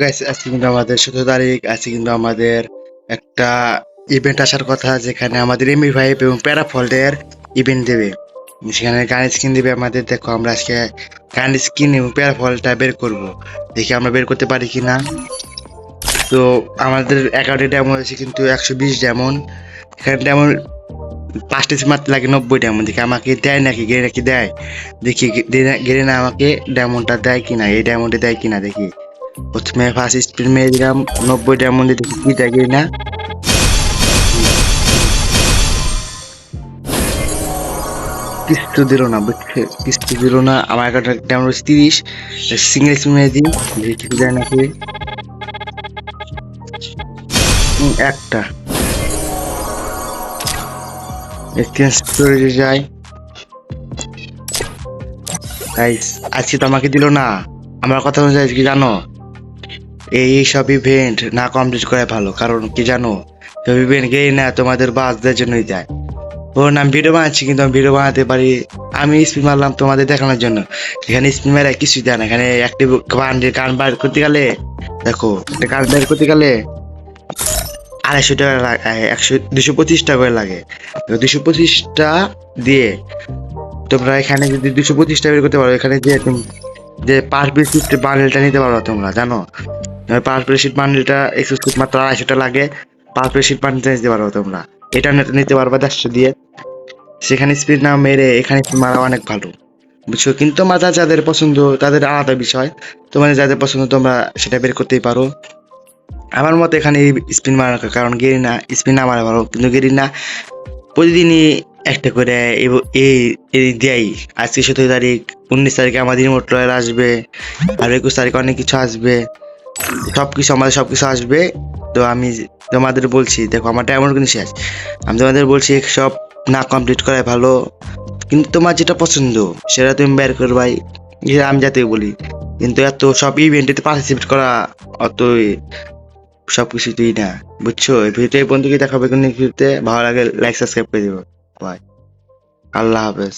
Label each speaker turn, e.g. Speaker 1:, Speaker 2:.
Speaker 1: Guys আজকে কিন্তু আমাদের 17 তারিখ। আজকে কিন্তু আমাদের একটা ইভেন্ট আসার কথা, যেখানে আমাদের এমই5 এবং প্যারাফল্টের ইভেন্ট দেবে। সেখানে গান স্কিন দেবে আমাদের। দেখো আমরা আজকে গান স্কিন এবং প্যারাফলটা বের করব, দেখি আমরা বের করতে পারি কিনা। তো আমাদের অ্যাকাউন্টে ডেমন হয়েছে কিন্তু 120 ডেমন। এখানে ডেমন 5টি মাত্র লাগে 90 ডেমন। দেখি আমাকে দেয় নাকি, গেড়ে নাকি দেয়, দেখি গেড়ে না আমাকে ডেমনটা দেয় কিনা, এই ডেমনটা দেয় কিনা দেখি। প্রথমে ফার্স্ট স্পিন মেরে দিলাম 90 ডায়মন্ডে, দেখি কি দেখি না। কিস্তু দিল না, বুঝছে, কিস্তু দিল না। আমার একটা ডায়মন্ড হচ্ছে 30। সিঙ্গেল স্পিন মেরে দিই, দেখি কিছু দেয় নাকি। একটা এক্সচেঞ্জ করে যায়। গাইস আজকে তো আমাকে দিল না। আমার কথা অনুযায়ী কি জানো, এই সব ইভেন্ট না কমপ্লিট করা ভালো। কারণ কি জানো, সব ইভেন্ট গেই না তোমাদের বাসদের জন্যই যায়। ওর নাম ভিডিও বানাচ্ছি, কিন্তু আমি ভিডিও বানাতে পারি। আমি স্পিন মারলাম তোমাদের দেখানোর জন্য। এখানে স্পিন মারা কিছুই দেয় না। এখানে অ্যাক্টিভ গান বার করতে গেলে, দেখো একটা গান বের করতে গেলে 250 টাকা লাগে, 225 টাকা করে লাগে। 225টা দিয়ে তোমরা এখানে যদি 225টা বের করতে পারো, এখানে যে যে পার পিস বান্ডেলটা নিতে পারো তোমরা, জানো? পার পিস বান্ডেলটা এক্সক্লুসিভ মাত্র 250 লাগে। পার পিস বান্ডেলটা নিতে পারো তোমরা। এটা নিতে পারবা 150 দিয়ে। সেখানে স্পিড না মেরে এখানে স্পিড মারা অনেক ভালো, বুঝছো? কিন্তু মাথা যাদের পছন্দ তাদের আলাদা বিষয়। তোমাদের যাদের পছন্দ তোমরা সেটা বের করতেই পারো। আমার মতে এখানে স্পিন মারা, কারণ গেরিনা স্পিন না মারা ভালো, কিন্তু গেরিনা প্রতিদিনই একটা করে এই দেয়। আজকে 17 তারিখ, 19 তারিখে আমাদের রিমোট রয়্যাল আসবে, আর 21 তারিখে অনেক কিছু আসবে। সবকিছু আমাদের সবকিছু আসবে। তো আমি তোমাদের বলছি, দেখো আমার ডায়মন্ড কিন্তু শেষ। আমি তোমাদের বলছি সব না কমপ্লিট করাই ভালো। কিন্তু তোমার যেটা পছন্দ সেটা তুমি বের করবাই, এটা আমি যাতে বলি। কিন্তু এত সব ইভেন্টে পার্টিসিপেট করা অত সবকিছু তুই না, বুঝছো? এই ভিডিও বন্ধুকে দেখাবে, কিন্তু ভিডিওতে ভালো লাগে লাইক সাবস্ক্রাইব করে দিবো। বাই, আল্লাহ হাফেজ।